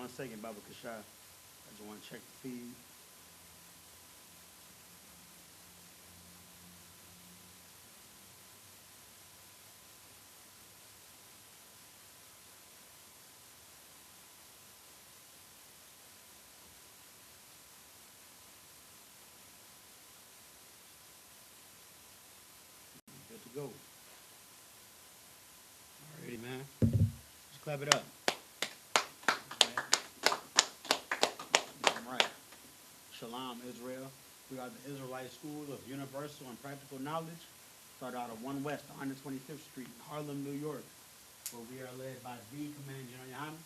1 second, Baba Kasha. I just want to check the feed. Good to go. Alrighty, man. Just clap it up. All right. Shalom, Israel. We are the Israelite School of Universal and Practical Knowledge. Started out of 1 West, 125th Street, Harlem, New York, where we are led by the Commanding General Yohana.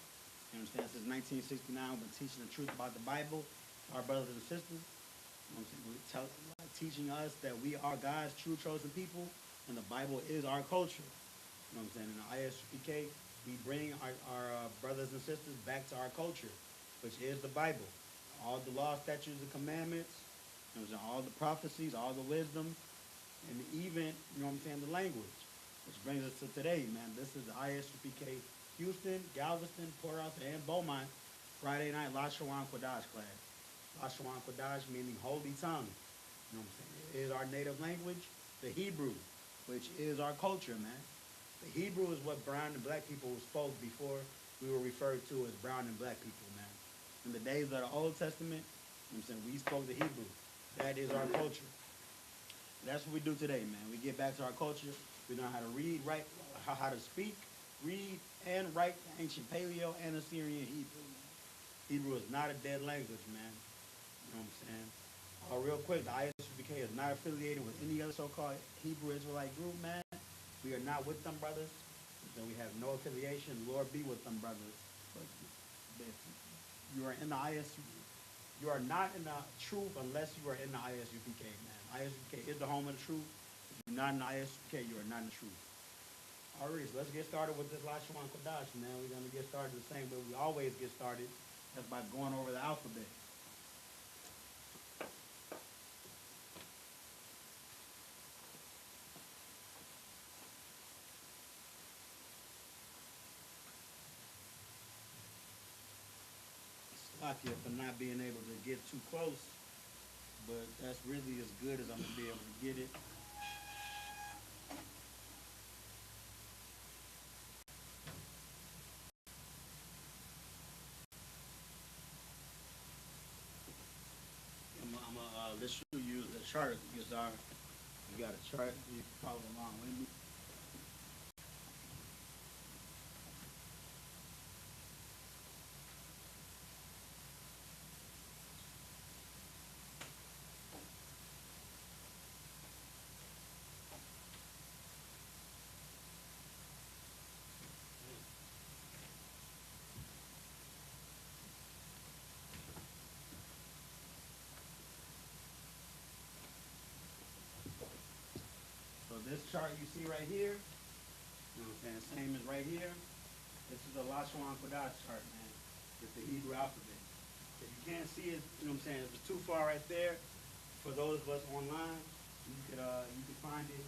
You understand? Since 1969, we've been teaching the truth about the Bible to our brothers and sisters. You know what I'm saying? Teaching us that we are God's true chosen people, and the Bible is our culture. You know what I'm saying? In the ISUPK, we bring our brothers and sisters back to our culture, which is the Bible. All the law, statutes, and commandments, you know what I'm saying? All the prophecies, all the wisdom, and even, you know what I'm saying, the language. Which brings us to today, man. This is the ISUPK Houston, Galveston, Port Arthur, and Beaumont Friday night Lashawan Qadash class. Lashawan Qadash meaning holy tongue. You know what I'm saying? It is our native language, the Hebrew, which is our culture, man. The Hebrew is what brown and black people spoke before we were referred to as brown and black people, man. In the days of the Old Testament, you know what I'm saying, we spoke the Hebrew. That is our culture. That's what we do today, man. We get back to our culture. We know how to read, write, how to speak, read, and write the ancient Paleo and Assyrian Hebrew. Hebrew is not a dead language, man. You know what I'm saying? Real quick, the ISUPK is not affiliated with any other so-called Hebrew Israelite group, man. We are not with them brothers. So we have no affiliation. Lord be with them brothers. But if you are in the ISUPK, you are not in the truth unless you are in the ISUPK, man. ISUPK is the home of the truth. If you're not in the ISUPK, you are not in the truth. All right, so let's get started with this Lashawan Qadash, man. We're going to get started the same way we always get started. That's by going over the alphabet. Slovakia for not being able to get too close, but that's really as good as I'm going to be able to get it. Let's show you the chart. Because you got a chart. You can follow along with me. So this chart you see right here, you know what I'm saying, same as right here. This is the Lashawan Qadash chart, man. It's the Hebrew alphabet. If you can't see it, you know what I'm saying, if it's too far right there, for those of us online, you could find it.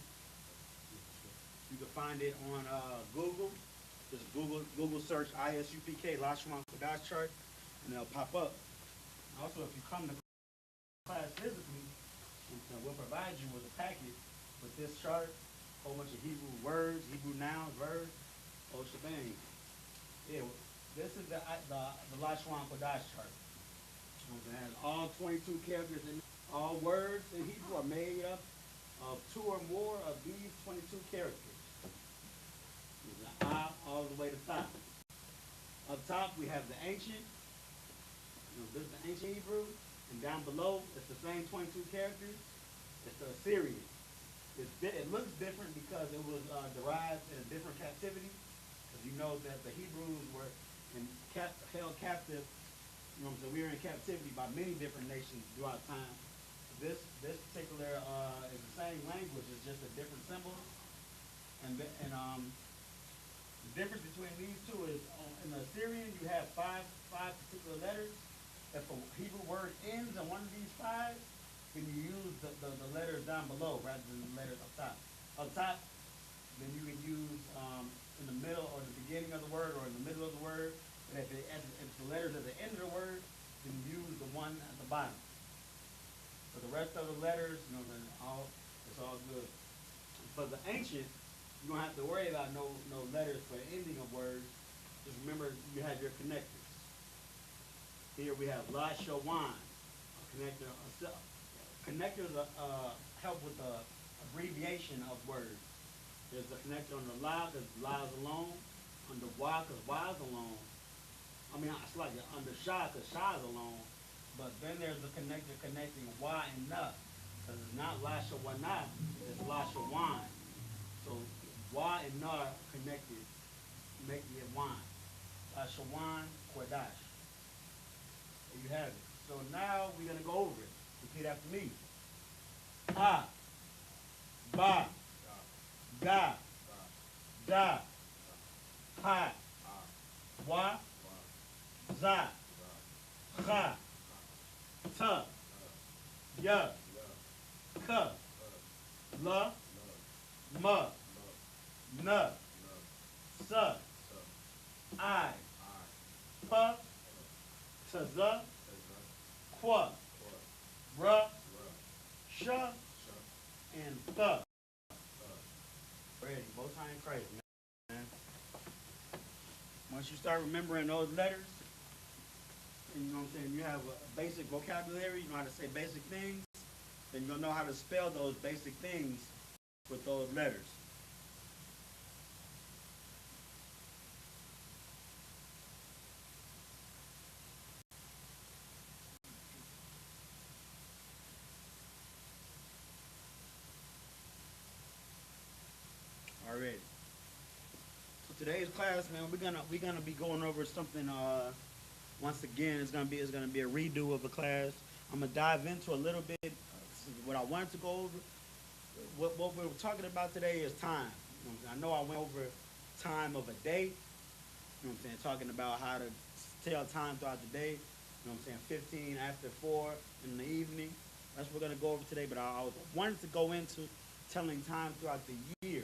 You can find it on Google. Just Google search ISUPK Lashawan Qadash chart, and it'll pop up. Also, if you come to class physically, we'll provide you with a packet with this chart, a whole bunch of Hebrew words, Hebrew nouns, verbs, whole shebang. Yeah, this is the Lashawan Qadash chart. It has all 22 characters in it. All words in Hebrew are made up of 2 or more of these 22 characters. There's an I all the way to top. Up top, we have the ancient. This is the ancient Hebrew. And down below, it's the same 22 characters. It's the Assyrian. It looks different because it was derived in a different captivity. Because you know that the Hebrews were held captive. You know what I'm saying? We were in captivity by many different nations throughout time. This particular is the same language. It's just a different symbol. And the difference between these two is in the Assyrian you have five particular letters. If a Hebrew word ends on one of these 5, then you use the letters down below rather than the letters up top. Up top, then you can use in the middle or the beginning of the word or in the middle of the word. And if the letters at the end of the word, then use the one at the bottom. For the rest of the letters, then it's all good. For the ancient, you don't have to worry about no letters for the ending of words. Just remember you have your connectors. Here we have Lashawan, a connector. Connectors help with the abbreviation of words. There's a connector on the la, because la is alone. On the wa, because wa is alone. I mean, it's like on the sha, because sha is alone. But then there's the connector connecting wa and na. Because it's not Lashawana, it's Lashawan. So wa and na connected, making it wan. Lashawan Qadash. There you have it. So now we're going to go over it. Repeat after me. Ha, ba, ga, da, ha, wa, za, cha, ta, ya, ka, la, ma, na, sa, I, pa, ta, za, qua, ra, sha, and th. Ready, both time crazy, man. Once you start remembering those letters, and you know what I'm saying, you have a basic vocabulary, you know how to say basic things, then you'll know how to spell those basic things with those letters. Alright. So today's class, man, we're gonna be going over something. Once again, it's gonna be a redo of the class. I'm gonna dive into a little bit what I wanted to go over. What we're talking about today is time. I know I went over time of a day. You know what I'm saying? Talking about how to tell time throughout the day. You know what I'm saying? 15 after 4 in the evening. That's what we're gonna go over today. But I wanted to go into telling time throughout the year.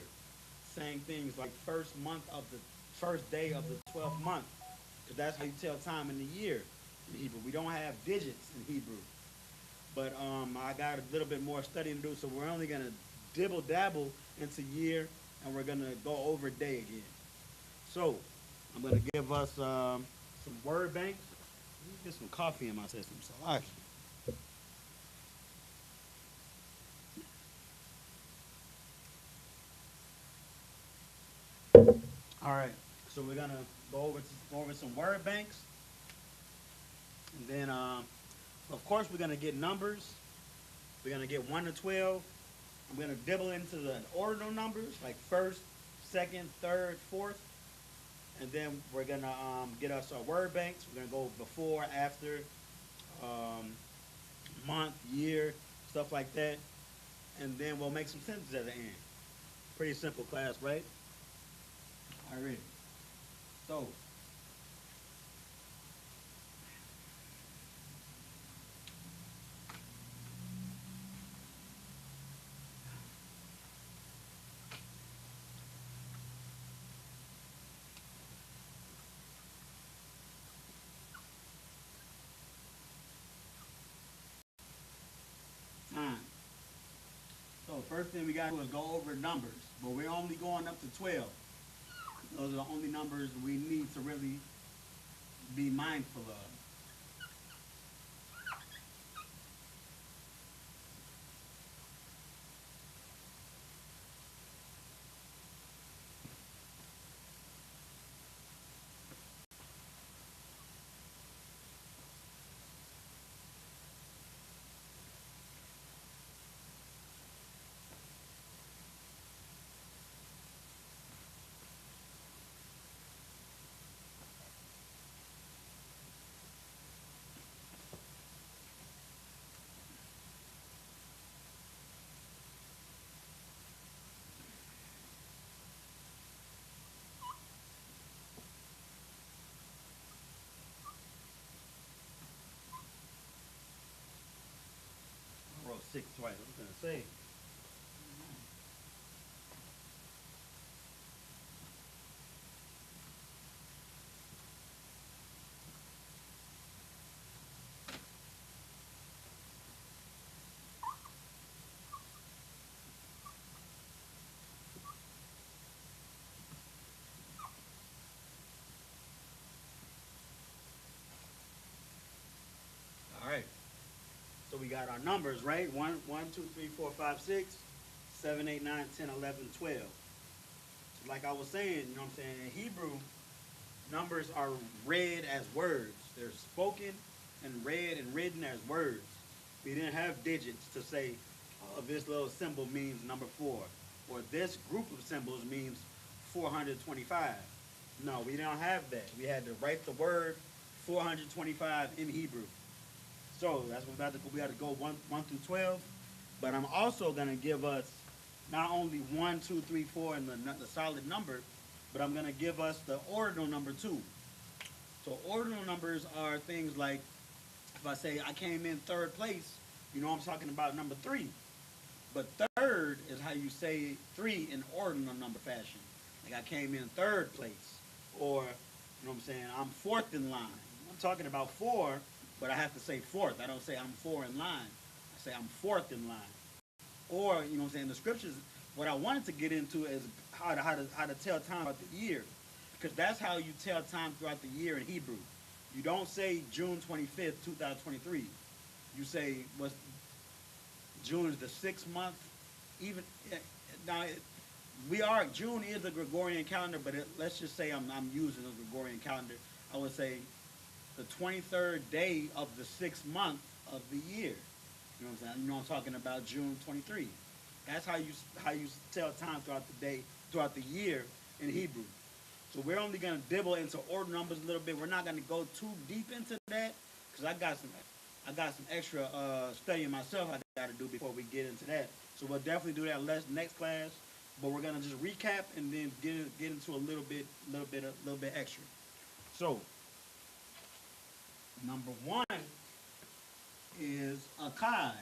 Saying things like first day of the 12th month, because that's how you tell time in the year in Hebrew. We don't have digits in Hebrew, but I got a little bit more studying to do, so we're only gonna dibble dabble into year, and we're gonna go over day again. So I'm gonna give us some word banks. Let me get some coffee in my system. So all right, so we're gonna go over some word banks, and then of course we're gonna get numbers. We're gonna get 1 to 12. I'm gonna dibble into the ordinal numbers like first, second, third, fourth, and then we're gonna get us our word banks. We're gonna go before, after, month, year, stuff like that, and then we'll make some sentences at the end. Pretty simple class, right? All right. So, time. So first thing we got to do is go over numbers, but we're only going up to 12. Those are the only numbers we need to really be mindful of. I wrote 6 twice. I was gonna say. got our numbers, right? 2, 3, 4, 5, 6, 7, 8, 9, 10, 11, 12. So like I was saying, you know what I'm saying? In Hebrew, numbers are read as words. They're spoken and read and written as words. We didn't have digits to say, oh, this little symbol means number 4, or this group of symbols means 425. No, we don't have that. We had to write the word 425 in Hebrew. So that's what we got to go 1 through 12. But I'm also gonna give us not only 1, 2, 3, 4 and the solid number, but I'm gonna give us the ordinal number too. So ordinal numbers are things like, if I say I came in third place, you know I'm talking about number 3. But third is how you say 3 in ordinal number fashion. Like I came in third place, or you know what I'm saying, I'm fourth in line. I'm talking about 4, but I have to say fourth. I don't say I'm 4 in line. I say I'm fourth in line. Or, you know what I'm saying, the scriptures, what I wanted to get into is how to tell time throughout the year. Because that's how you tell time throughout the year in Hebrew. You don't say June 25th, 2023. You say, what's June is the 6th month. Even now, June is a Gregorian calendar, but let's just say I'm using a Gregorian calendar. I would say the 23rd day of the 6th month of the year. You know what I'm saying? You know I'm talking about June 23. That's how you tell time throughout the day, throughout the year in Hebrew. So we're only gonna dibble into order numbers a little bit. We're not gonna go too deep into that because I got some extra studying myself I got to do before we get into that. So we'll definitely do that next class. But we're gonna just recap and then get into a little bit extra. So number 1 is Akai.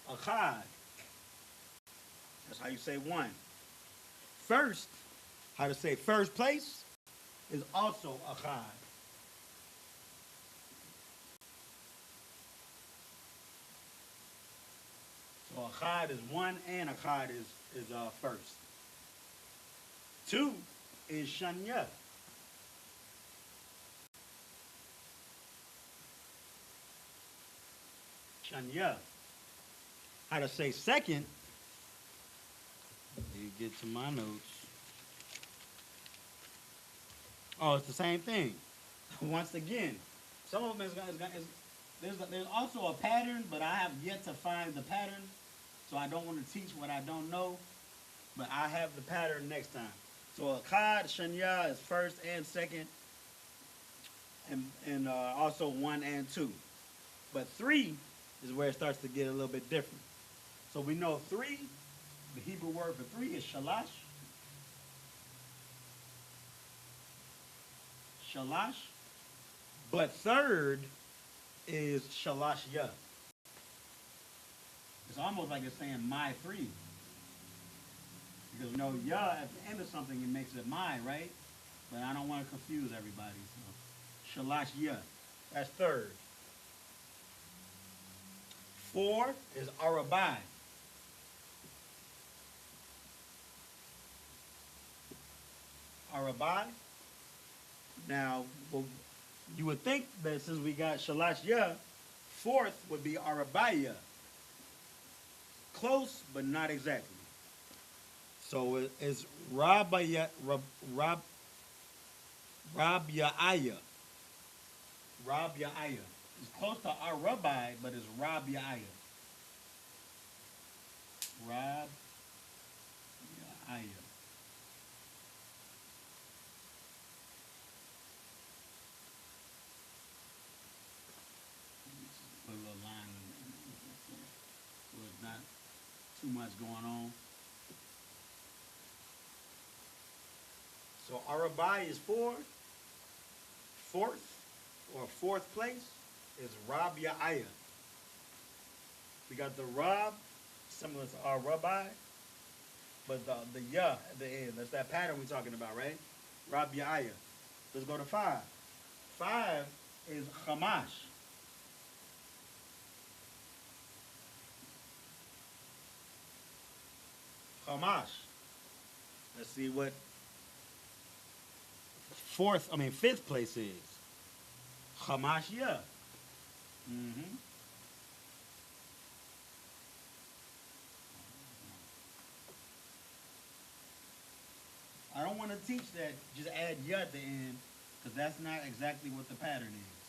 Akai. That's how you say 1. First, how to say first place is also Akai. So Achad is 1 and Achad is first. 2 is Shanya. Shanya. How to say second? Let me get to my notes. Oh, it's the same thing. Once again, some of them there's also a pattern, but I have yet to find the pattern, so I don't want to teach what I don't know. But I have the pattern next time. So Akkad, Shanya is first and second, and also 1 and 2. But 3 is where it starts to get a little bit different. So we know 3, the Hebrew word for 3 is shalash. Shalash. But third is shalashya. It's almost like it's saying my 3. Because you know, ya at the end of something, it makes it my, right? But I don't want to confuse everybody. So shalashya. That's third. 4 is arabai. Arabai. Now, well, you would think that since we got Shalashya, 4th would be Arabaya. Close, but not exactly. So it's Rabya'aya. Rabya'aya. It's close to Arabai, but it's Rabya'aya. Rabya'aya. Put a little line so it's not too much going on. So Arabai is 4. 4th or 4th place is Rabya'aya. We got the Rab, similar to our Rabbi, but the Ya at the end. That's that pattern we're talking about, right? Rabya'aya. Let's go to 5. 5 is Chamash. Chamash. Let's see what fifth place is Hamashia. Mm-hmm. I don't want to teach that just add ya at the end because that's not exactly what the pattern is.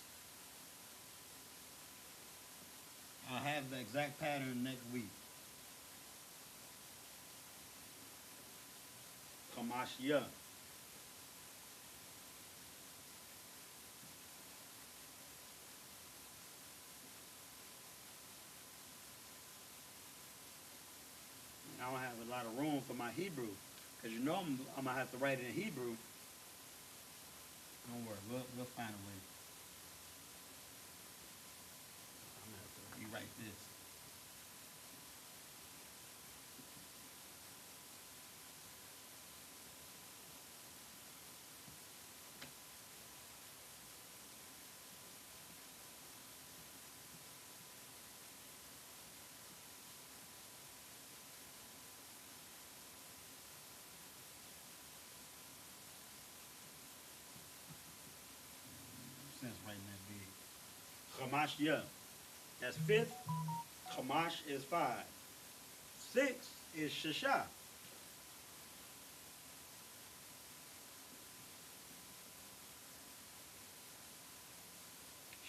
I'll have the exact pattern next week. Hamashia. I don't have a lot of room for my Hebrew because you know I'm gonna have to write it in Hebrew. Don't worry, we'll find a way. I'm gonna have to rewrite this. Sense writing that big. Hamashia. That's fifth. Hamash is 5. 6 is Shasha.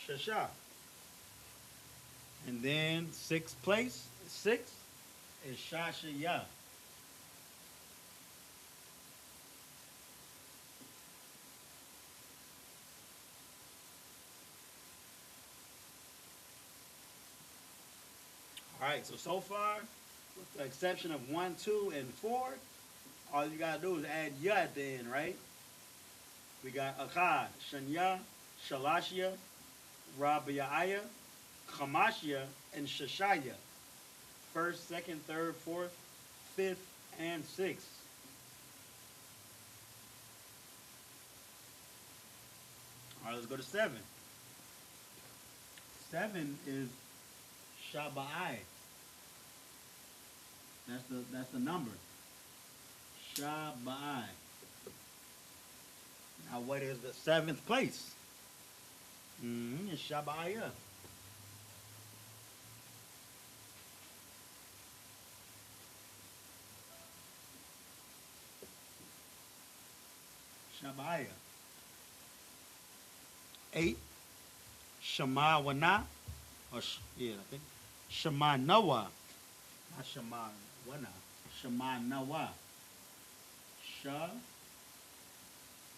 Shasha. And then 6th place, 6 is Shashaya. All right, so far, with the exception of 1, 2, and 4, all you gotta do is add ya at the end, right? We got Akkad, Shanya, Shalashia, Rabiaya, Chamashia, and Shashaya. First, second, third, fourth, fifth, and sixth. All right, let's go to 7. 7 is Shabai. That's the number. Shabai. Now, what is the 7th place? It's Shabaya. Shabaya. 8, Shema Wana. I think. Shema Noah. Not Shema Wana. Shema Noah.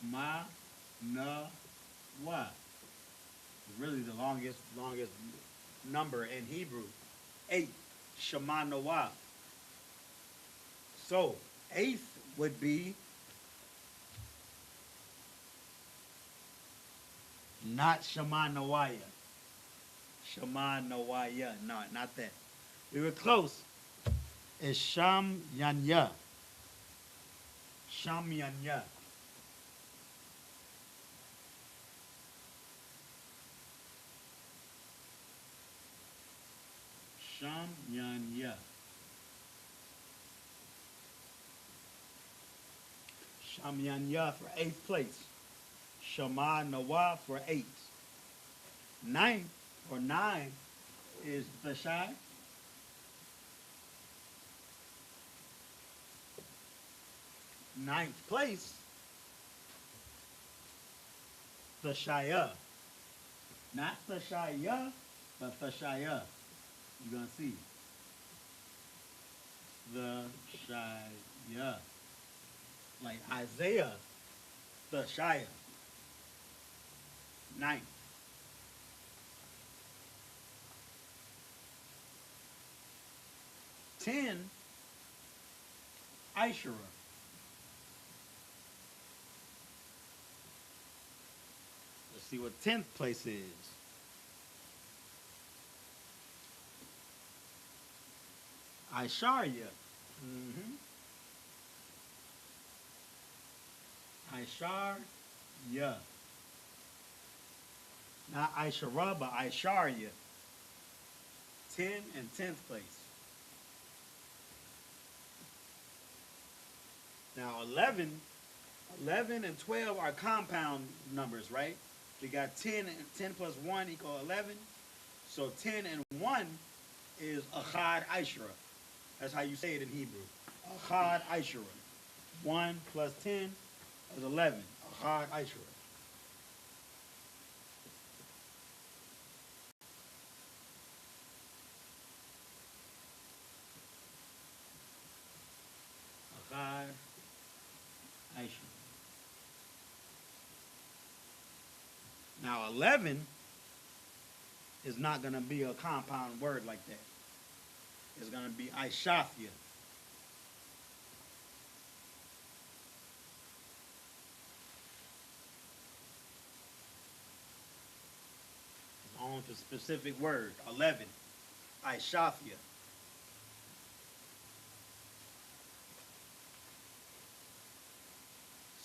Ma Noah. Really the longest number in Hebrew. 8, Shema Noah. So 8th would be not Shema Noaya. Shema Noaya. No, not that. We were close. It's Sham Yanya. Sham Yanya. Sham Yanya. Sham Yanya for 8th place. Shema Noah for 8. 9 or 9 is Thashai. 9th place, Thashaya. Not Thashaya, but Thashaya. You're going to see. Thashaya. Like Isaiah, Thashaya. 9th. 10, Ishara. Let's see what 10th place is. Isharya. Isharya. Not Ishara, but Isharya. 10 and 10th place. Now 11 11 and 12 are compound numbers, right? We got 10 and 10 plus 1 equal 11. So 10 and 1 is Achad Aishra. That's how you say it in Hebrew. Achad Aishra. 1 plus 10 is 11. Achad Aishra. Achad Aishra. Now 11 is not going to be a compound word like that. It's going to be Aishathia. It's on to specific word. 11. Aishathia.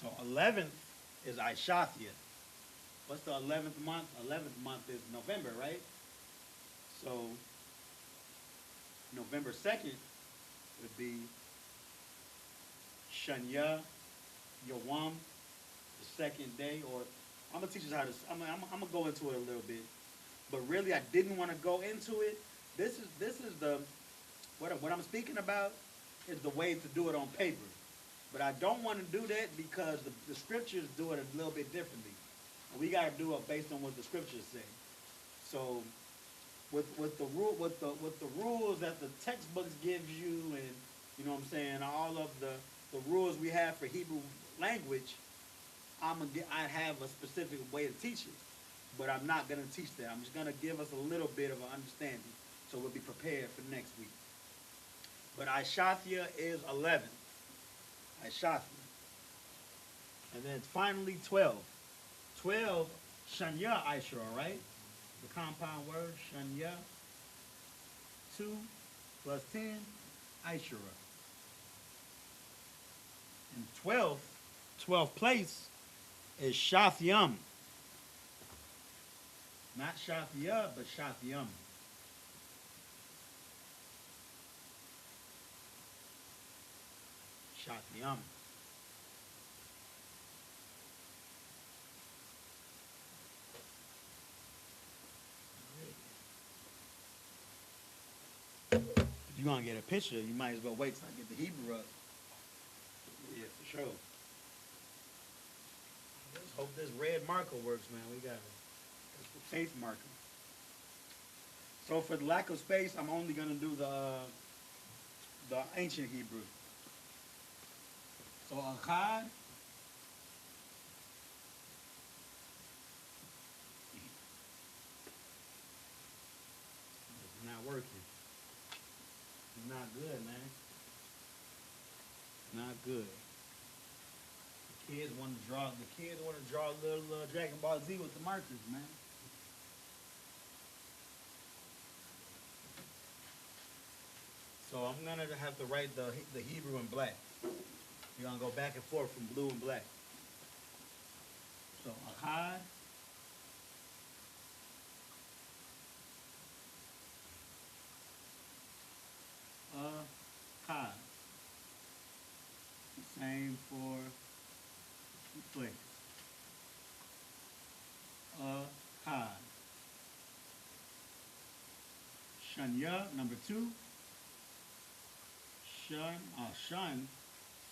So 11th is Aishathia. What's the 11th month? 11th month is November, right? So November 2nd would be Shanya Yawam, the second day. Or I'm gonna teach us how to. I'm gonna go into it a little bit, but really I didn't want to go into it. This is the what I'm speaking about is the way to do it on paper, but I don't want to do that because the scriptures do it a little bit differently. And we got to do it based on what the scriptures say. So, with the rules that the textbooks gives you, and you know what I'm saying, all of the rules we have for Hebrew language, I have a specific way to teach it, but I'm not gonna teach that. I'm just gonna give us a little bit of an understanding, so we'll be prepared for next week. But Aishathia is 11. Aishathia, and then finally 12. 12, Shanya Aishra, right? The compound word, Shanya. 2 plus 10, Aishra. And 12th place is Shathyam. Not Shathia, but Shathyam. Shathyam. If you're gonna get a picture, you might as well wait till I get the Hebrew up. Yeah, for sure. Let's hope this red marker works, man. We got a safe marker. So for the lack of space, I'm only gonna do the ancient Hebrew. So Akkad is not working. It's not good, man. Not good. The kids want to draw a little Dragon Ball Z with the markers, man. So I'm gonna have to write the Hebrew in black. You're gonna go back and forth from blue and black. So Akkad. Akkad. Same for the place. Akkad. Shanya, number 2. Shun.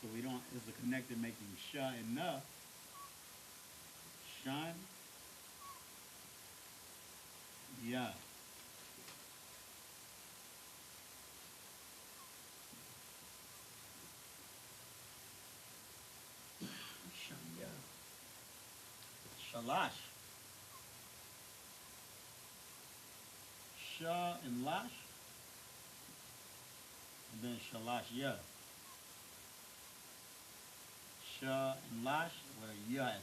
So we don't, it's a connected making sha and na. Shun. Ya. Shanya. Shalash. Sha and lash. And then shalash ya. Sha and lash with a ya at the end.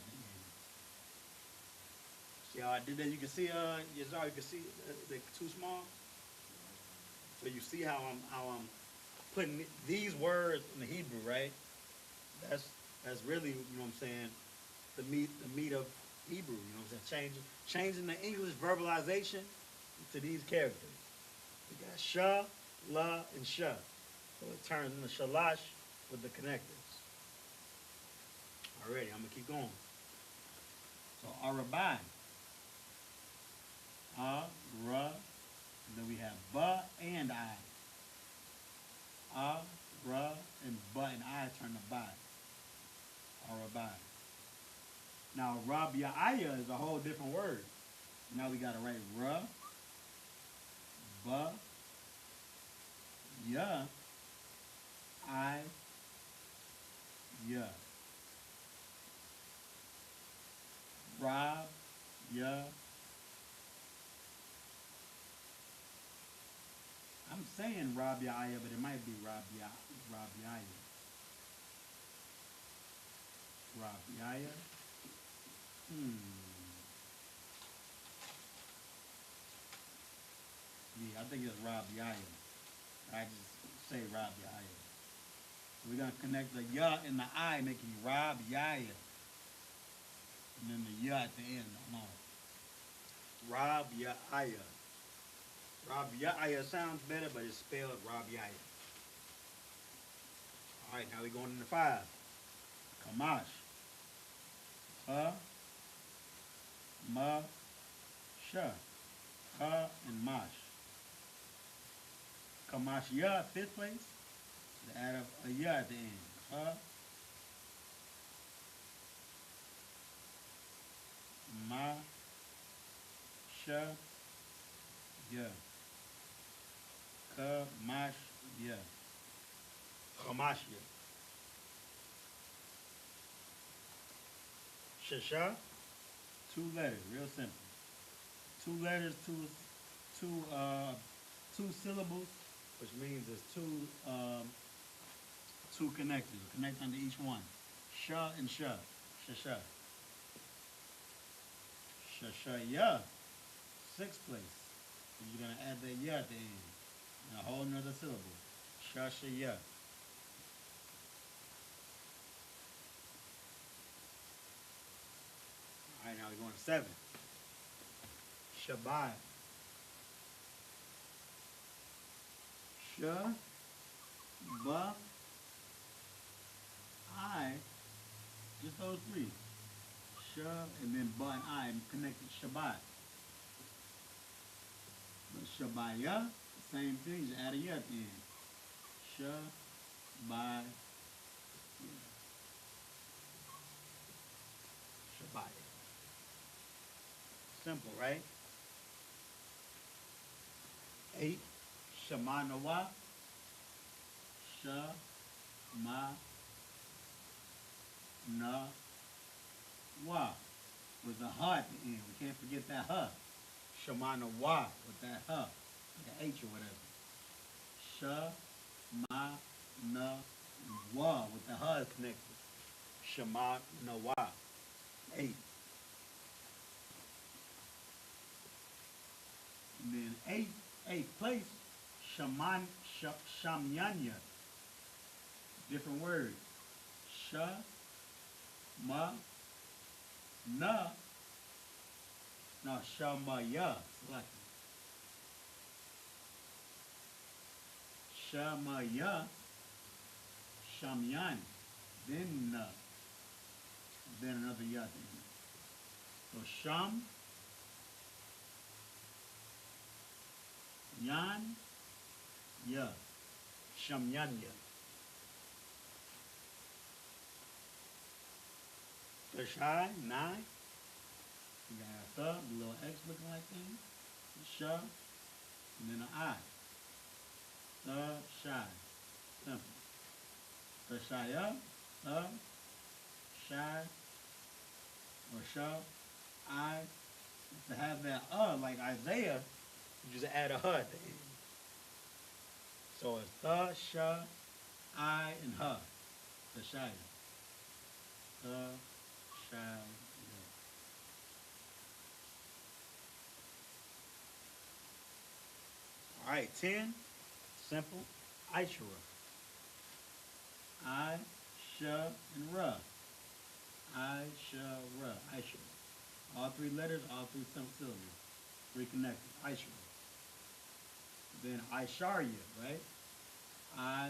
See how I did that? You can see, Yazar, you can see they're too small. So you see how I'm putting these words in the Hebrew, right? That's really, you know what I'm saying, the meat of Hebrew, you know what I'm saying? Changing the English verbalization to these characters. We got sha, la, and sha. So it turns into shalash with the connectors. Already, I'm gonna keep going. So Arabai. Ra. And then we have ba and I. Ra, and ba and I turn to ba. Arabai. Now Rabiaya is a whole different word. Now we gotta write ra, ba, ya, I, ya. Rab, ya. I'm saying Rabiaya, but it might be Rabiaya. Rabiaya. Hmm. Yeah, I think it's Rabiaya. I just say Rabiaya. We're gonna connect the ya and the I, making Rabiaya. And then the ya at the end. No. Rabiaya. Rabiaya sounds better, but it's spelled Rabiaya. All right, now we're going into 5. Kamash. Ha, ma, sha. Ha and mash. Kamash ya, 5th place. To add a ya at the end. Ha, ma, sha, ya. Kamash ya. Kamash ya. Shasha, 2 letters, real simple. 2 letters, two syllables, which means there's two connectors, connect under each one. Sha and sha, shasha. Shashaya, 6th place. You're gonna add the ya at the end, and a whole nother syllable. Shashaya. All right, now we're going to 7. Shabbat. Sha, ba, I, just those 3. Sha, and then ba and I connected Shabbat. But Shabaya, same thing, just add a ya at the end. Sha, ba, Shabaya. Simple, right? 8. Shema Nawa. Sha, ma, na, wa. With the ha at the end. We can't forget that ha. Shema Nawa with that ha. The H or whatever. Sha, ma, na, wa with the ha is connected. Shema Nawa. 8. And then 8th place, Shamyanya. Different word. Sha, ma, na, no, Shamaya. Select it. Shamaya, Shamyan. Then na. Then another ya thing. So Sham, Yan, ya. Shamyanya. Tashai, 9. You got a little X looking like thing. Sha, and then an I. Shai. Simple. Tashaya, Shai, or Sha, I. To have that like Isaiah, you just add a ha at the end. So it's the, sha, I, and ha. Tashaya. The, sha, ya. All right, 10. Simple. Ishura. I, sha, and ra. I, sha, ra. Ishura. All 3 letters, all 3 syllables. 3 connected. Ishura. Then Isharya, right? I,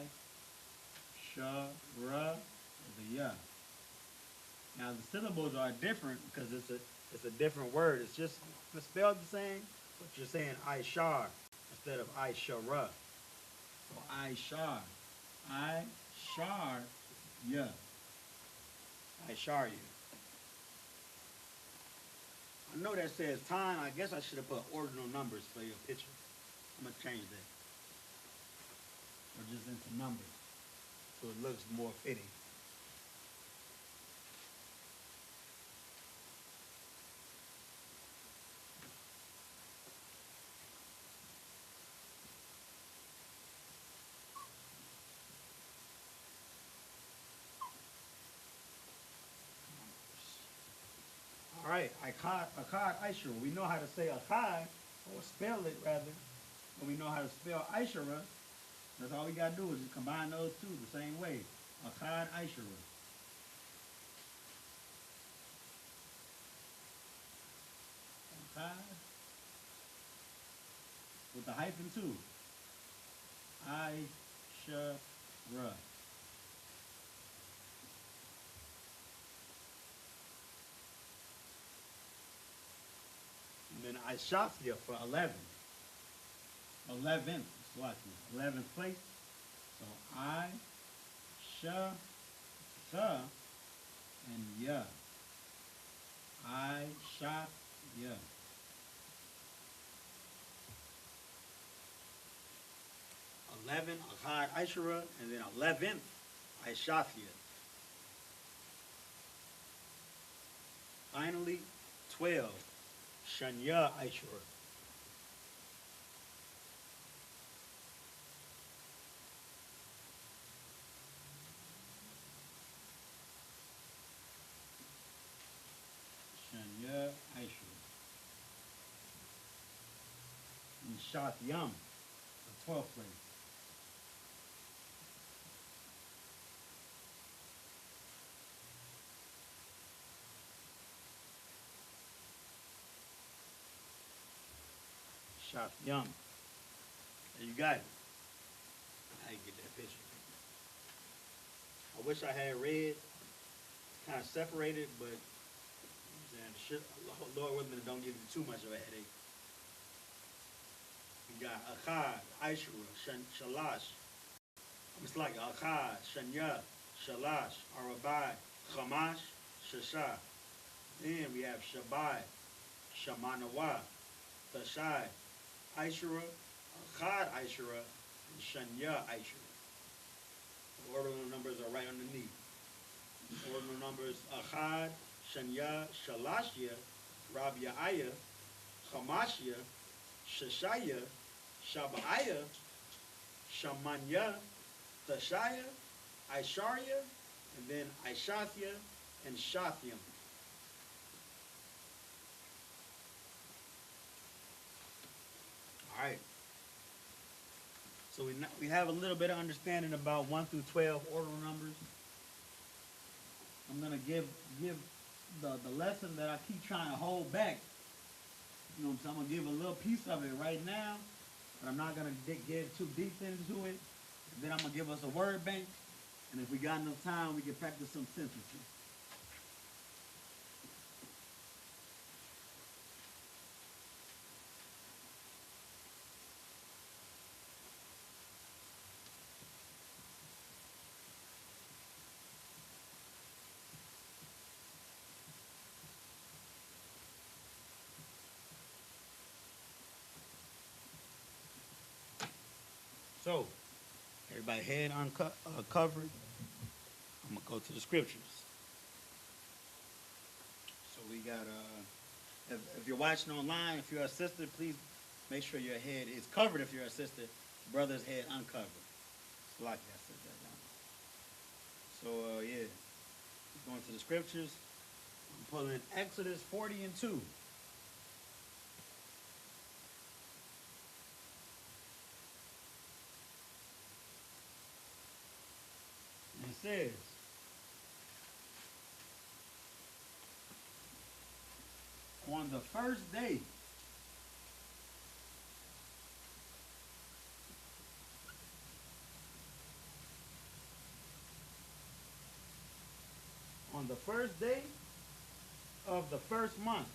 sha, ra, is a ya. Now the syllables are different because it's a different word. It's spelled the same, but you're saying Ishar instead of Ishara. So Ishar. Ishar. Yeah. Ishar you. I know that says time. I guess I should have put ordinal numbers for your picture. I'm gonna change that. Or just into numbers. So it looks more fitting. All right, Akkad, Ishara. We know how to say Akkad, or spell it rather, and we know how to spell Ishara. That's all we gotta do is just combine those two the same way. Akkad, Ishara. Akkad with the hyphen too. Ishara. And then Ishafia for 11. 11th, Swati. 11th place. So I, Sha, Sa, and Ya. I, Sha, Ya. 11, Akkad, Ishara, and then 11th, Ishafia. Finally, 12, Shanya, Ishara. Shanya, Ishara. And Shatyam, the 12th place. Shatyam. There you got it. How you get that picture. I wish I had red, kind of separated, but you know Lord willing, don't give you too much of a headache. We got Akkad, Ishara, Shalash. It's like Akkad, Shanya, Shalash, Arabai, Chamash, Shasha. Then we have Shabai, Shamanawa, Tashai, Ishara, Akkad, Ishara, and Shanya, Ishara. The ordinal numbers are right underneath. The ordinal numbers Akkad, Shanya, Shalashya, Rabia'aya, Chamashya, Shashaya, Shaba'aya, Shamanya, Tashaya, Isharya, and then Ishathya and Shathyam. All right. So we have a little bit of understanding about 1 through 12 ordinal numbers. I'm gonna give the lesson that I keep trying to hold back. You know, so I'm gonna give a little piece of it right now, but I'm not gonna get too deep into it. And then I'm gonna give us a word bank, and if we got enough time, we can practice some sentences. So, everybody head covered. I'm gonna go to the scriptures. So we got if you're watching online, if you're a sister, please make sure your head is covered. If you're a sister, brother's head uncovered. It's like I said that down. So yeah, going to the scriptures. I'm pulling Exodus 40 and 2. And it says, on the first day on the first day of the first month.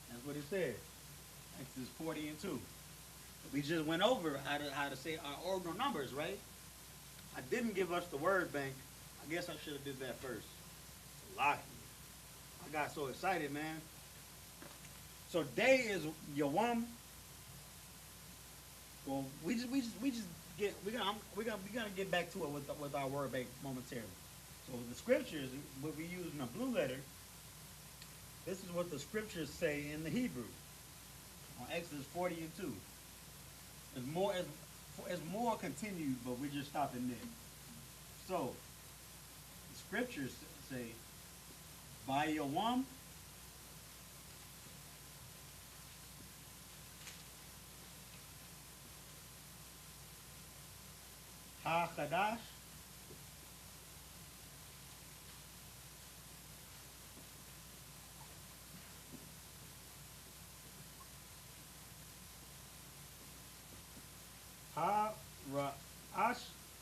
That's what it said. Exodus 40 and 2. We just went over how to say our ordinal numbers, right? I didn't give us the word bank. I guess I should have did that first. Lucky. I got so excited, man. So day is Yawam. Well, we just get we're gonna get back to it with our word bank momentarily. So the scriptures, what we use in the blue letter, this is what the scriptures say in the Hebrew on Exodus 40 and 2. It's more continued, but we're just stopping there. So the scriptures say, by Yawam, Qadash,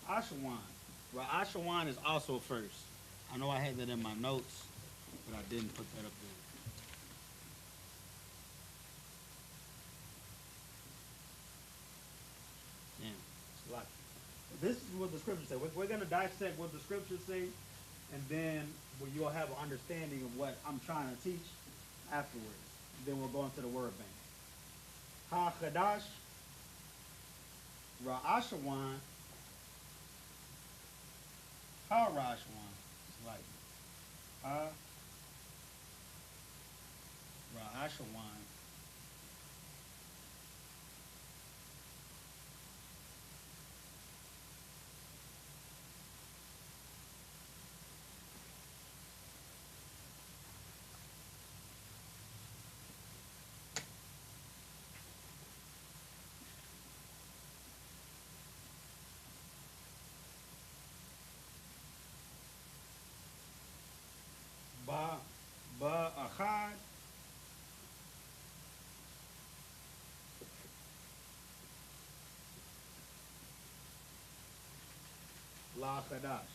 Lashawan. Lashawan is also first. I know I had that in my notes, but I didn't put that up there. Damn, it's a lot. This is what the scriptures say. We're going to dissect what the scriptures say, and then you'll have an understanding of what I'm trying to teach afterwards. Then we'll go into the word bank. Qadash, Lashawan, Lashawan. It's like Lashawan. Achad, Qadash.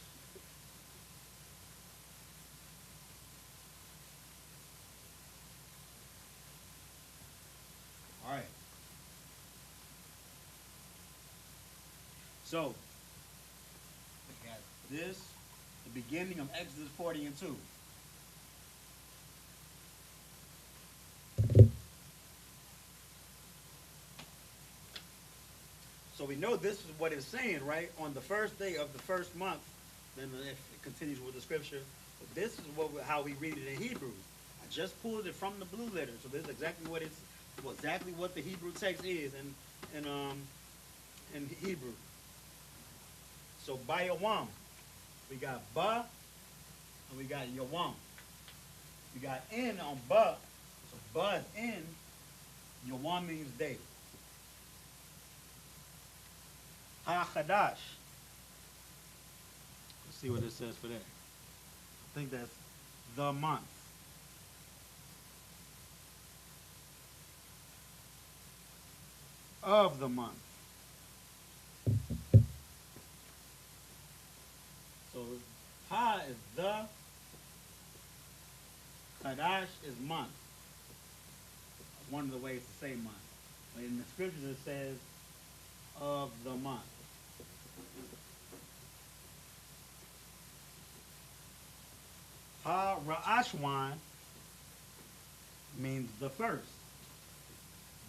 All right. So we got this, the beginning of Exodus 40 and 2. So we know this is what it's saying, right? On the first day of the first month, then it continues with the scripture. But this is how we read it in Hebrew. I just pulled it from the blue letter, so this is exactly what the Hebrew text is in Hebrew. So by Yawam, we got ba, and we got Yawam. We got in on ba, so ba is in. Yawam means day. Qadash. Let's see what it says for that. I think that's the month. Of the month. So Ha is the, Qadash is month. One of the ways to say month. But in the scriptures it says of the month. Lashawan means the first.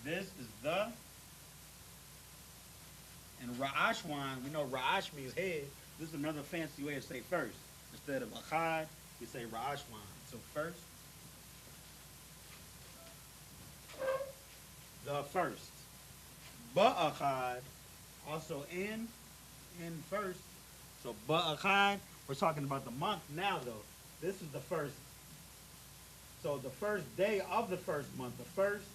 This is the, and Lashawan, we know Ra'ash means head. This is another fancy way to say first. Instead of Achad, we say Lashawan. So first, the first. Ba'achad, also in first. So Ba'achad, we're talking about the month now though. This is the first. So the first day of the first month, the first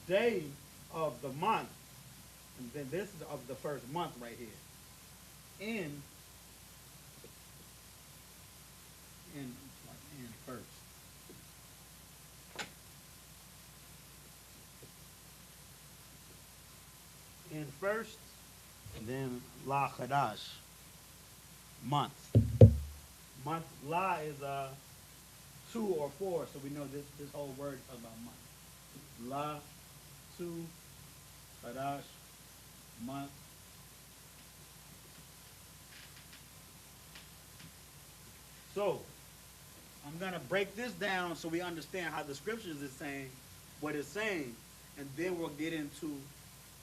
day of the month, and then this is of the first month right here. In first. in first, and then La Qadash, month. Month La is 2 or 4, so we know this whole word is talking about month. La, 2, Qadash, month. So I'm gonna break this down so we understand how the scriptures is saying what it's saying, and then we'll get into, you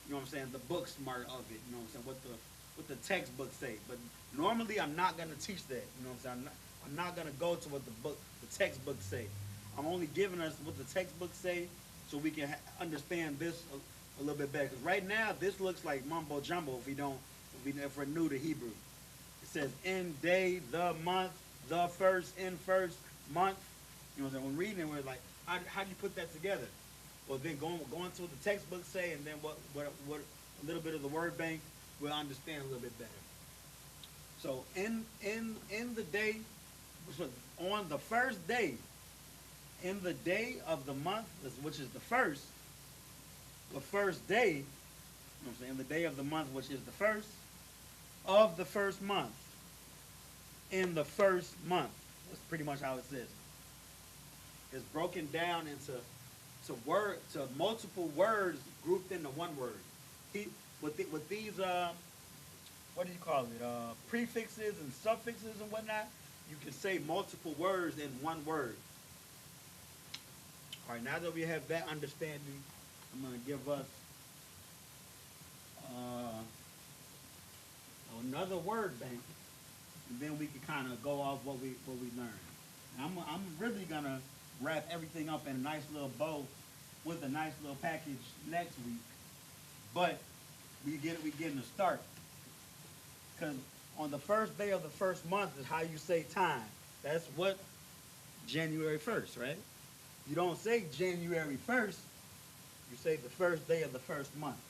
know what I'm saying, the book smart of it, you know what I'm saying, what the textbooks say. But normally I'm not gonna teach that, you know what I'm saying. I'm not gonna go to what the textbooks say. I'm only giving us what the textbooks say so we can understand this a little bit better. Because right now this looks like mumbo jumbo if we're new to Hebrew. It says in day, the month, the first, in first, month. You know what I'm saying? When reading it, we're like, how do you put that together? Well, then going to what the textbooks say, and then what a little bit of the word bank, we'll understand a little bit better. So in the day, so on the first day, in the day of the month, which is the first day, you know what I'm saying, the day of the month, which is the first of the first month, in the first month. That's pretty much how it says. It's broken down into multiple words grouped into one word. With these what do you call it? Prefixes and suffixes and whatnot, you can say multiple words in one word. All right, now that we have that understanding, I'm going to give us another word bank, and then we can kind of go off what we learned. I'm really going to wrap everything up in a nice little bow with a nice little package next week, but we getting a start. Because on the first day of the first month is how you say time. That's what January 1st, right? You don't say January 1st. You say the first day of the first month.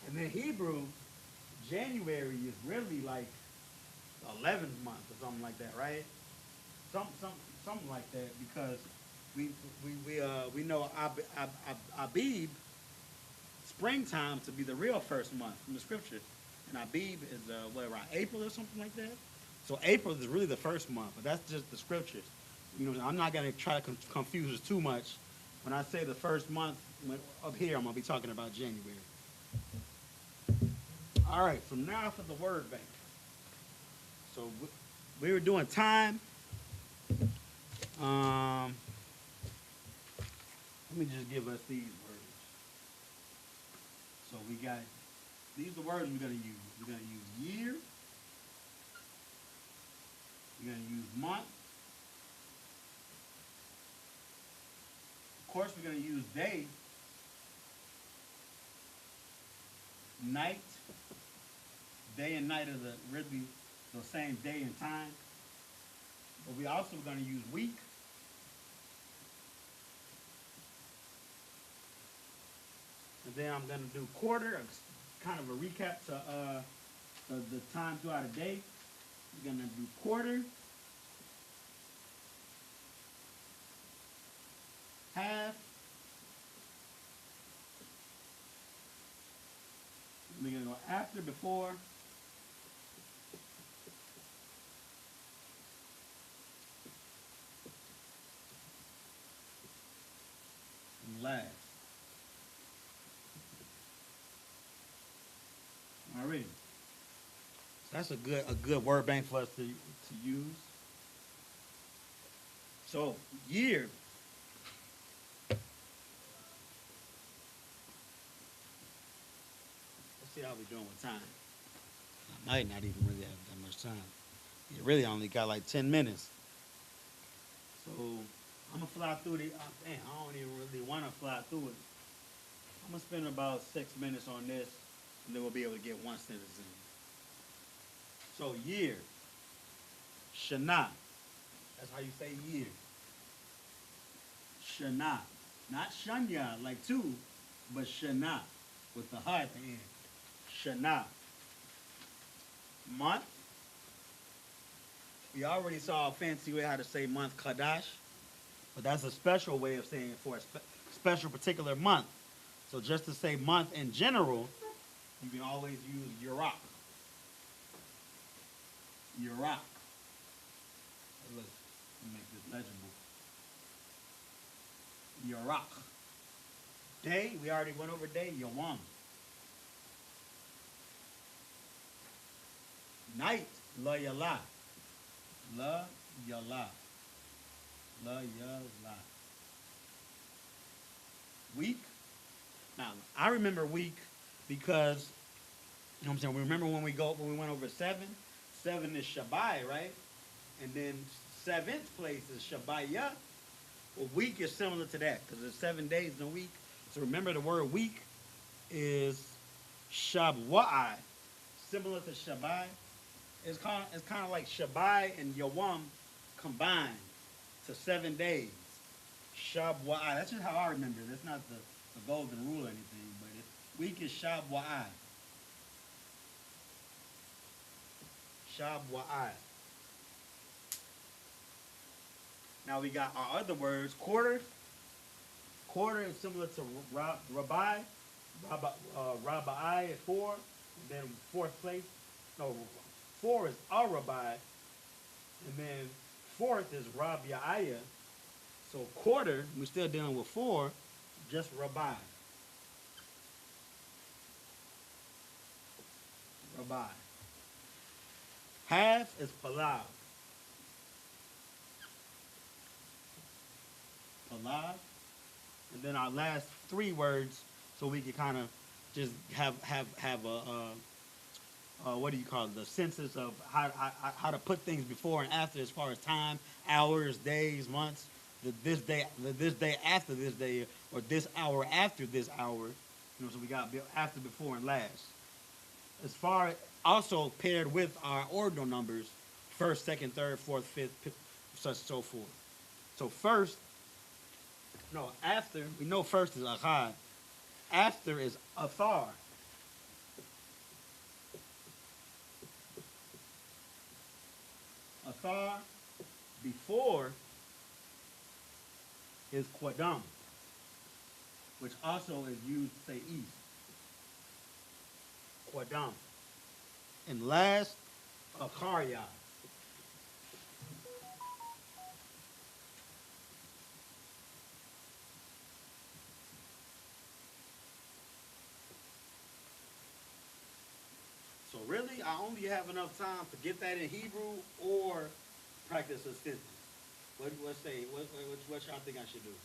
And then Hebrew, January is really like the 11th month or something like that, right? Something like that, because we know Abib, springtime, to be the real first month from the scripture, and Abib is around April or something like that. So April is really the first month, but that's just the scriptures. You know, I'm not going to try to confuse us too much. When I say the first month up here, I'm going to be talking about January. All right, so now for the word bank. So we were doing time. Let me just give us these words. So we got, these are the words we're going to use. We're going to use year. We're going to use month. Of course, we're going to use day, night. Day and night are really the same day and time. But we also going to use week. And then I'm going to do quarter, kind of a recap to the time throughout a day. We're going to do quarter, half, we're going to go after, before, and last. All right. So that's a good word bank for us to use. So year. Let's see how we're doing with time. I might not even really have that much time. You really only got like 10 minutes. So I'm gonna fly through the. Man, I don't even really want to fly through it. I'm gonna spend about 6 minutes on this, and then we'll be able to get one sentence in. So year, Shana. That's how you say year. Shana, not Shanya like two, but Shana with the ha at the end. Shana. Month. We already saw a fancy way how to say month, Qadash, but that's a special way of saying it for a special particular month. So just to say month in general, you can always use Yurak. Yurak. Look, let me make this legible. Yurak. Day, we already went over day, Yawam. Night, La Yala. La Yala. La Yala. Week. Now, I remember week because, you know what I'm saying, we remember when we went over seven? Seven is Shabbai, right? And then seventh place is Shabbaya. Well, week is similar to that because there's 7 days in a week. So remember the word week is Shabwai. Similar to Shabbai. It's kind of like Shabbai and Yawam combined to 7 days. Shabwai. That's just how I remember it. That's not the golden rule or anything, but week is Shabwai. Shabwai. Now we got our other words. Quarter. Quarter is similar to Rabbi. Rabbi is 4. And then fourth place. No, 4 is Arabai. And then fourth is Rabi'aya. So quarter, we're still dealing with 4, just Rabbi. Rabbi. Half is Palag. Palag. And then our last 3 words, so we can kind of just have a what do you call it? The census of how to put things before and after, as far as time, hours, days, months. This day after this day, or this hour after this hour. You know, so we got after, before, and last. As far as also paired with our ordinal numbers, first, second, third, fourth, fifth, such and so forth. So first, no, after, we know first is Achad. After is Athar. Athar. Before is Qadam, which also is used to say east. Qadam. And last, Akharya. So really, I only have enough time to get that in Hebrew or practice a sentence. What y'all think I should do?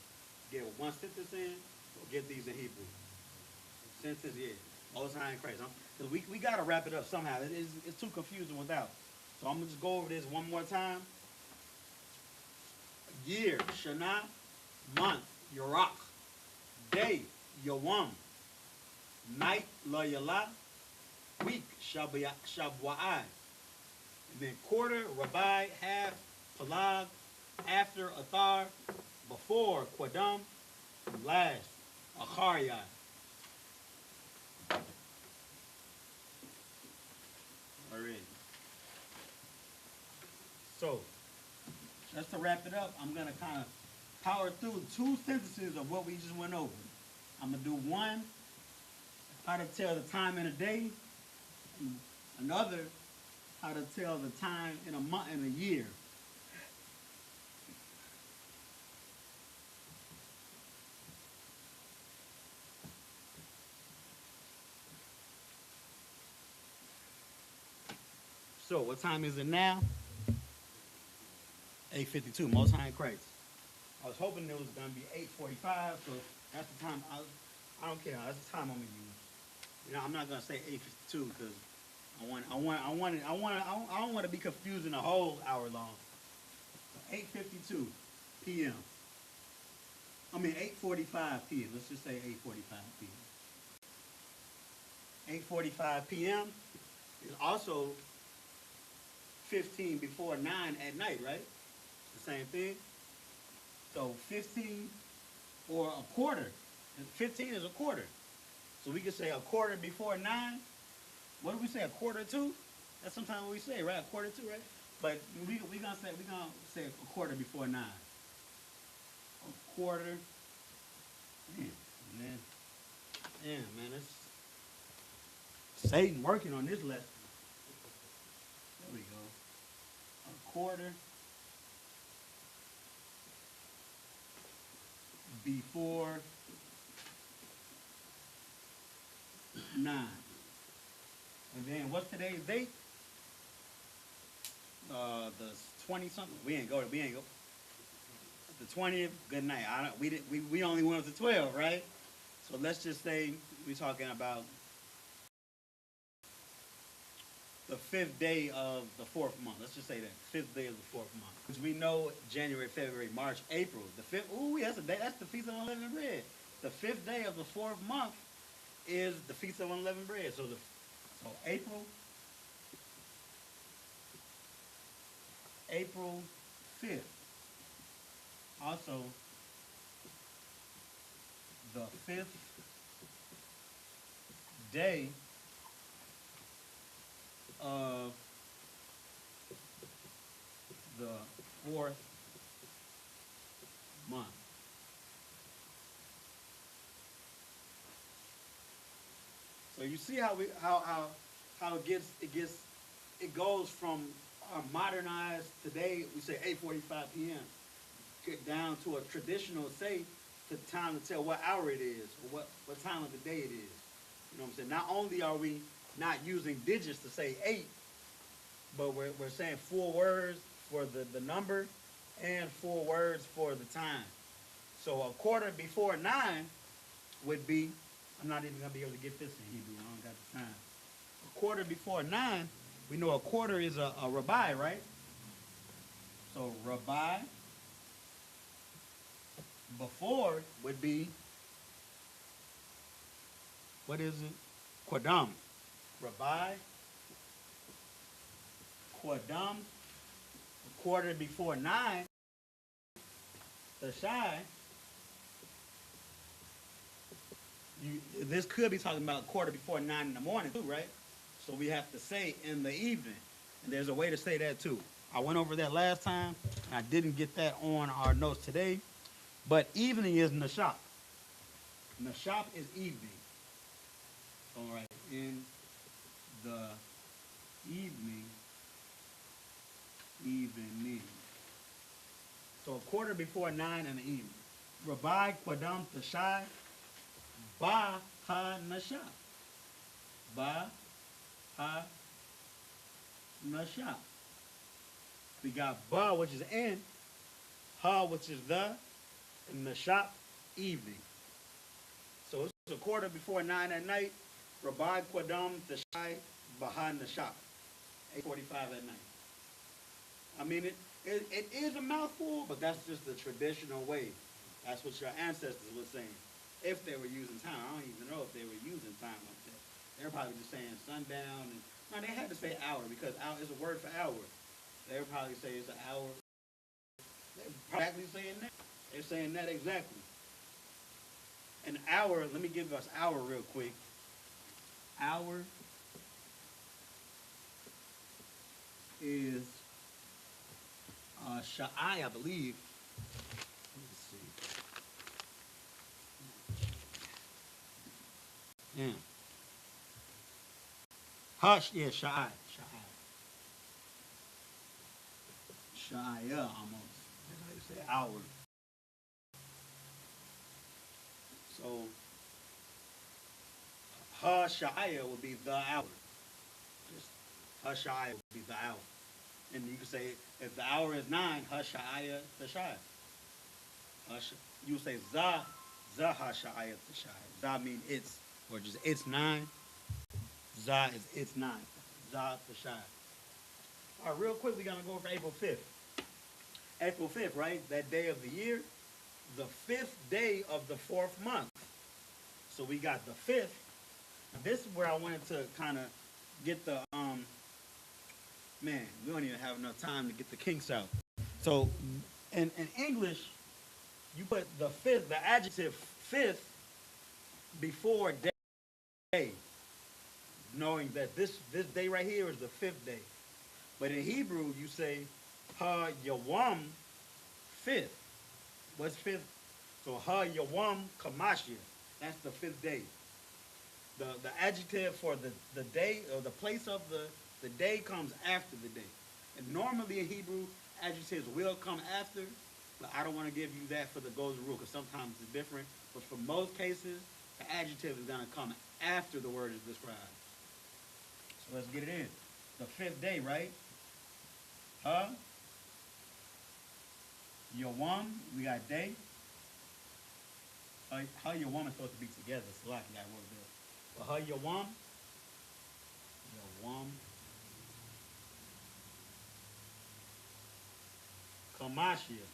Get one sentence in, or get these in Hebrew? Sentence, yeah. Most High in Christ. Because we got to wrap it up somehow. It's too confusing without. So I'm going to just go over this one more time. Year, Shana. Month, Yorak. Day, Yawam. Night, La Yala. Week, Shabwai. And then quarter, Rabbi. Half, Palag. After, Athar. Before, Qadam. And last, Akharya. Alright. So, just to wrap it up, I'm going to kind of power through 2 sentences of what we just went over. I'm going to do one, how to tell the time in a day. And another, how to tell the time in a month, in a year. So, what time is it now? 8:52, Most High in Christ. I was hoping it was going to be 8:45, so that's the time. I don't care. That's the time I'm going to use. You know, I'm not going to say 8:52 because I don't want to be confusing the whole hour long. So 8:52 p.m. I mean 8:45 p.m. Let's just say 8:45 p.m. 8:45 p.m. is also 15 before 9 at night, right? It's the same thing. So 15 or a quarter. 15 is a quarter. So we could say a quarter before 9. What do we say? A quarter to? That's sometimes what we say, right? A quarter to, right? But we gonna say a quarter before 9. A quarter. Man, Yeah, man, it's Satan working on this lesson. There we go. A quarter before 9. And then what's today's date? The 20 something. We ain't go. The 20th. Good night. I don't. We did. We only went up to 12, right? So let's just say we're talking about the 5th day of the 4th month. Let's just say that 5th day of the 4th month. Because we know January, February, March, April. The 5th. Ooh, that's a day. That's the Feast of Unleavened Bread. The 5th day of the 4th month is the Feast of Unleavened Bread. So April 5th. Also, the 5th day of the 4th month. So you see how it goes from our modernized today, we say 8:45 p.m. get down to a traditional say to time to tell what hour it is or what time of the day it is. You know what I'm saying? Not only are we not using digits to say 8, but we're saying 4 words for the number and 4 words for the time. So a quarter before 9 would be, I'm not even going to be able to get this in Hebrew. I don't got the time. A quarter before 9, we know a quarter is a rabbi, right? So rabbi before would be, what is it? Quadam. Rabbi, Quadam, a quarter before 9, the Shai. This could be talking about quarter before 9 in the morning too, right? So we have to say in the evening. And there's a way to say that too. I went over that last time, and I didn't get that on our notes today. But evening is Nashap. Nashap is evening. All right, in the evening. So a quarter before 9 in the evening. Rabbi Quadam Tashai Ba Ha Nashap. Ba Ha Nashap. We got Ba, which is in, Ha, which is the, and Nashap, evening. So it's a quarter before 9 at night. Rabbi Quadam Tashai Baha Nashap. 8:45 at night. I mean, it is a mouthful, but that's just the traditional way. That's what your ancestors were saying. If they were using time. I don't even know if they were using time like that. They were probably just saying sundown. No, they had to say hour because hour is a word for hour. They would probably say it's an hour. They're exactly saying that. They're saying that exactly. An hour, let me give us hour real quick. Hour is Sha'ai, I believe. Let me see. Yeah. Hush, yeah, Sha'ai. Sha'ai, almost. That's how you say hour. So, Sha'ai would be the hour. Just Sha'ai would be the hour. And you can say, if the hour is 9, Hasha'aya Tashai. You would say Za Hasha'aya Tashai. Za means it's, or just it's 9. Za is it's 9. Za Tashai. All right, real quick, we're going to go over April 5th. April 5th, right? That day of the year. The 5th day of the 4th month. So we got the 5th. This is where I wanted to kind of get the, man, we don't even have enough time to get the kinks out. So in English, you put the 5th, the adjective 5th, before day, knowing that this day right here is the 5th day. But in Hebrew, you say Ha Yawam 5th. What's 5th? So Ha Yawam Kamashia. That's the 5th day. The adjective for the day or the place of the day comes after the day. And normally in Hebrew, adjectives will come after, but I don't want to give you that for the golden rule because sometimes it's different. But for most cases, the adjective is going to come after the word is described. So let's get it in. The fifth day, right? Yawam, we got day. How Yawam is supposed to be together. Salaki, I wrote there. But Yawam, Kamashia.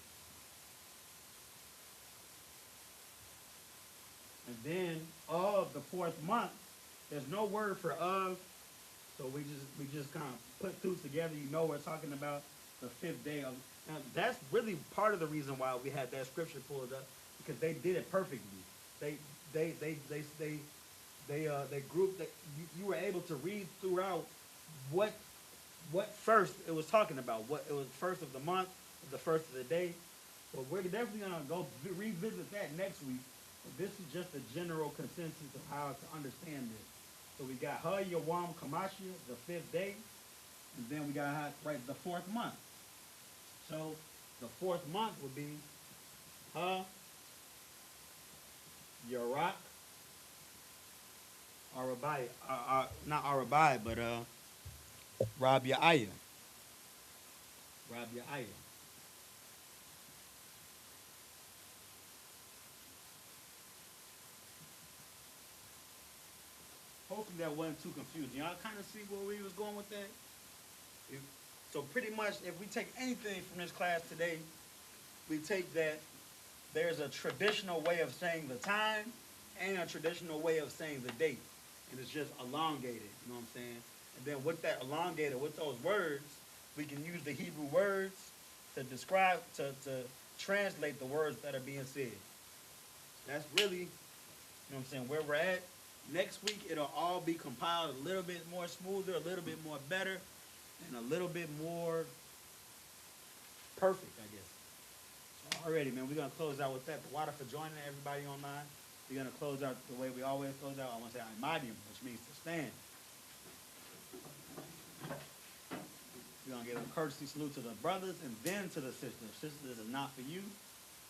And then of the fourth month, there's no word for of, so we just kind of put two together. You know we're talking about the fifth day of. Now that's really part of the reason why we had that scripture pulled up because they did it perfectly. They grouped that you were able to read throughout what first it was talking about. What it was first of the month, the first of the day. But we're definitely gonna go revisit that next week. But this is just a general consensus of how to understand this. So we got Ha Yawam Kamashia, the fifth day, and then we got the fourth month. So the fourth month would be Ha Yarak Arabai, not Arabai, but Rab Ya'ayah. Hopefully that wasn't too confusing. Y'all kind of see where we was going with that? So pretty much, if we take anything from this class today, we take that there's a traditional way of saying the time and a traditional way of saying the date. And it's just elongated, you know what I'm saying? And then with that elongated, with those words, we can use the Hebrew words to describe, to translate the words that are being said. That's really, you know what I'm saying, where we're at. Next week, it'll all be compiled a little bit more smoother, a little bit more better, and a little bit more perfect, I guess. So already, man, we're going to close out with that. The water for joining everybody online. We're going to close out the way we always close out. I want to say Imadium, which means to stand. We're going to give a courtesy salute to the brothers and then to the sisters. Sisters, this is not for you.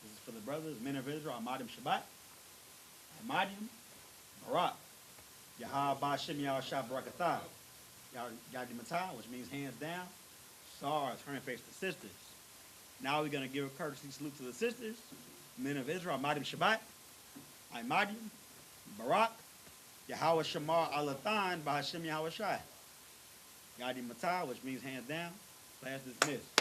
This is for the brothers, men of Israel. Imadium Shabbat. Imadium Barak. Yahah Ba'Shem Yahushua Barakatah. Yadi Matah, which means hands down. Sar, turning face to sisters. Now we're going to give a courtesy salute to the sisters, men of Israel. Imadium Shabbat. Imadium Barak. Yahweh Shamar Alathan Ba'Shem Yahushua. Yadi Matah, which means hands down. Class dismissed.